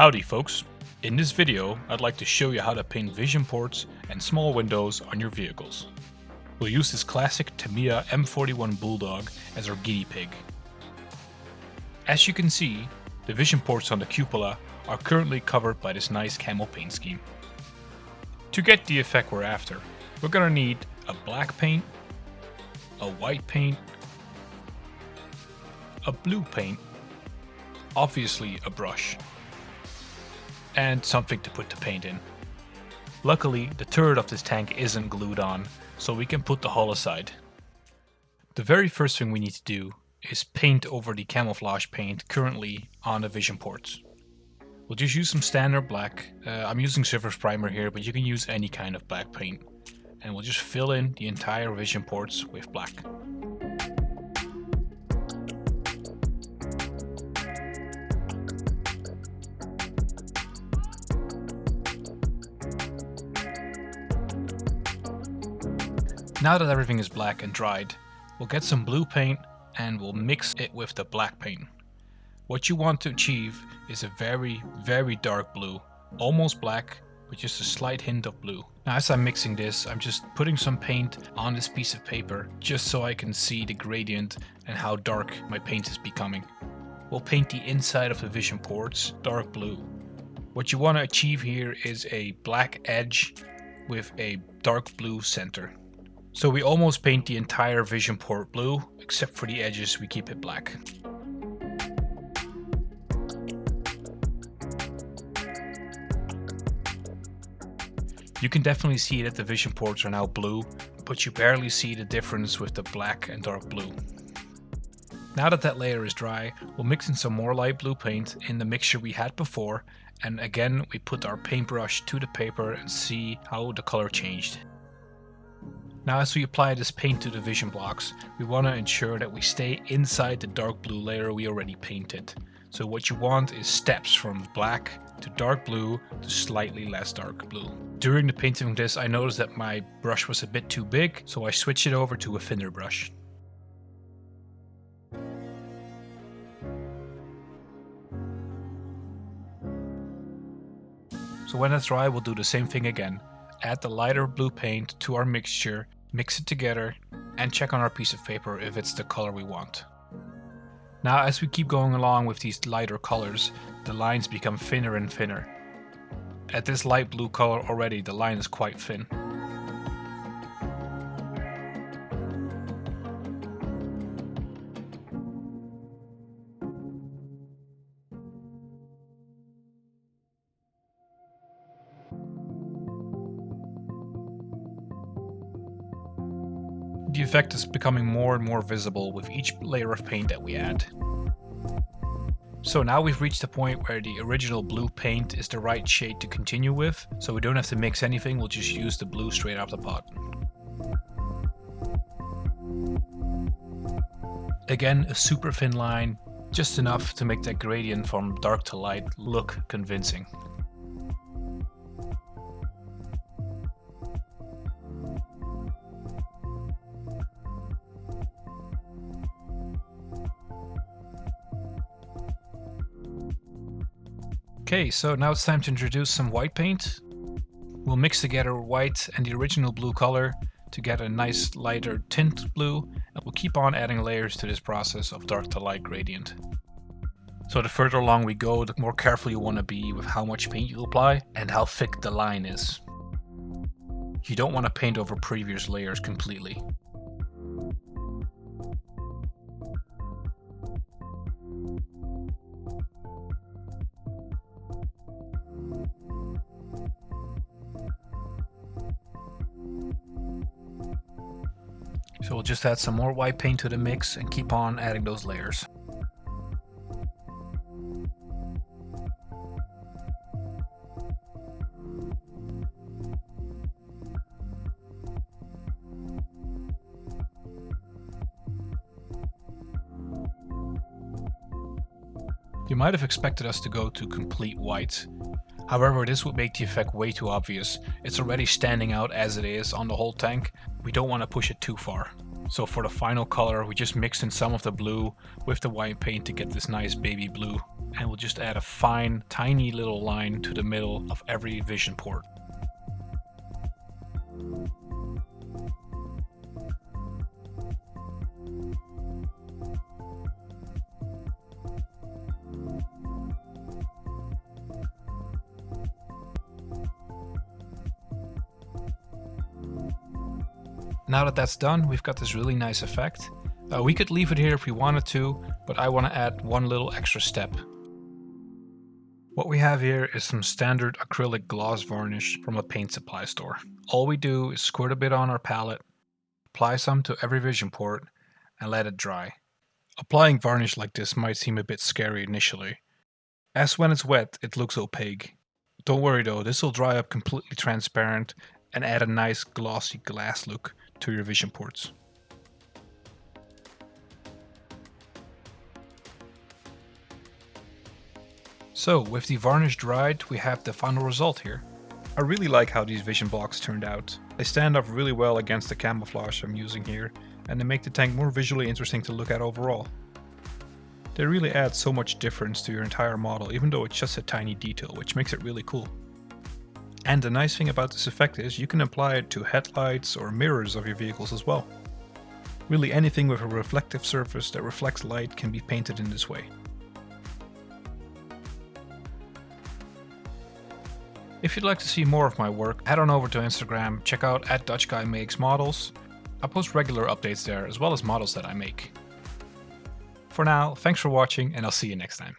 Howdy folks, in this video I'd like to show you how to paint vision ports and small windows on your vehicles. We'll use this classic Tamiya M41 Bulldog as our guinea pig. As you can see, the vision ports on the cupola are currently covered by this nice camo paint scheme. To get the effect we're after, we're gonna need a black paint, a white paint, a blue paint, obviously a brush, and something to put the paint in. Luckily, the turret of this tank isn't glued on, so we can put the hull aside. The very first thing we need to do is paint over the camouflage paint currently on the vision ports. We'll just use some standard black. I'm using Silver's primer here, but you can use any kind of black paint. And we'll just fill in the entire vision ports with black. Now that everything is black and dried, we'll get some blue paint and we'll mix it with the black paint. What you want to achieve is a very, very dark blue, almost black, with just a slight hint of blue. Now as I'm mixing this, I'm just putting some paint on this piece of paper just so I can see the gradient and how dark my paint is becoming. We'll paint the inside of the vision ports dark blue. What you want to achieve here is a black edge with a dark blue center. So we almost paint the entire vision port blue, except for the edges we keep it black. You can definitely see that the vision ports are now blue, but you barely see the difference with the black and dark blue. Now that that layer is dry, we'll mix in some more light blue paint in the mixture we had before, and again we put our paintbrush to the paper and see how the color changed. Now as we apply this paint to the vision blocks, we want to ensure that we stay inside the dark blue layer we already painted. So what you want is steps from black to dark blue to slightly less dark blue. During the painting of this, I noticed that my brush was a bit too big, so I switched it over to a thinner brush. So when it's dry, we'll do the same thing again. Add the lighter blue paint to our mixture, mix it together, and check on our piece of paper if it's the color we want. Now as we keep going along with these lighter colors, the lines become thinner and thinner. At this light blue color already, the line is quite thin. The effect is becoming more and more visible with each layer of paint that we add. So now we've reached the point where the original blue paint is the right shade to continue with, so we don't have to mix anything, we'll just use the blue straight out of the pot. Again, a super thin line, just enough to make that gradient from dark to light look convincing. Okay, so now it's time to introduce some white paint. We'll mix together white and the original blue color to get a nice lighter tint blue, and we'll keep on adding layers to this process of dark to light gradient. So the further along we go, the more careful you want to be with how much paint you apply and how thick the line is. You don't want to paint over previous layers completely. So we'll just add some more white paint to the mix and keep on adding those layers. You might have expected us to go to complete white. However, this would make the effect way too obvious. It's already standing out as it is on the whole tank. We don't want to push it too far. So for the final color, we just mixed in some of the blue with the white paint to get this nice baby blue. And we'll just add a fine, tiny little line to the middle of every vision port. Now that that's done, we've got this really nice effect. We could leave it here if we wanted to, but I want to add one little extra step. What we have here is some standard acrylic gloss varnish from a paint supply store. All we do is squirt a bit on our palette, apply some to every vision port, and let it dry. Applying varnish like this might seem a bit scary initially, as when it's wet it looks opaque. Don't worry though, this will dry up completely transparent and add a nice glossy glass look to your vision ports. So with the varnish dried, we have the final result here. I really like how these vision blocks turned out. They stand up really well against the camouflage I'm using here, and they make the tank more visually interesting to look at overall. They really add so much difference to your entire model, even though it's just a tiny detail, which makes it really cool. And the nice thing about this effect is you can apply it to headlights or mirrors of your vehicles as well. Really anything with a reflective surface that reflects light can be painted in this way. If you'd like to see more of my work, head on over to Instagram, check out @DutchGuyMakesModels. I post regular updates there as well as models that I make. For now, thanks for watching and I'll see you next time.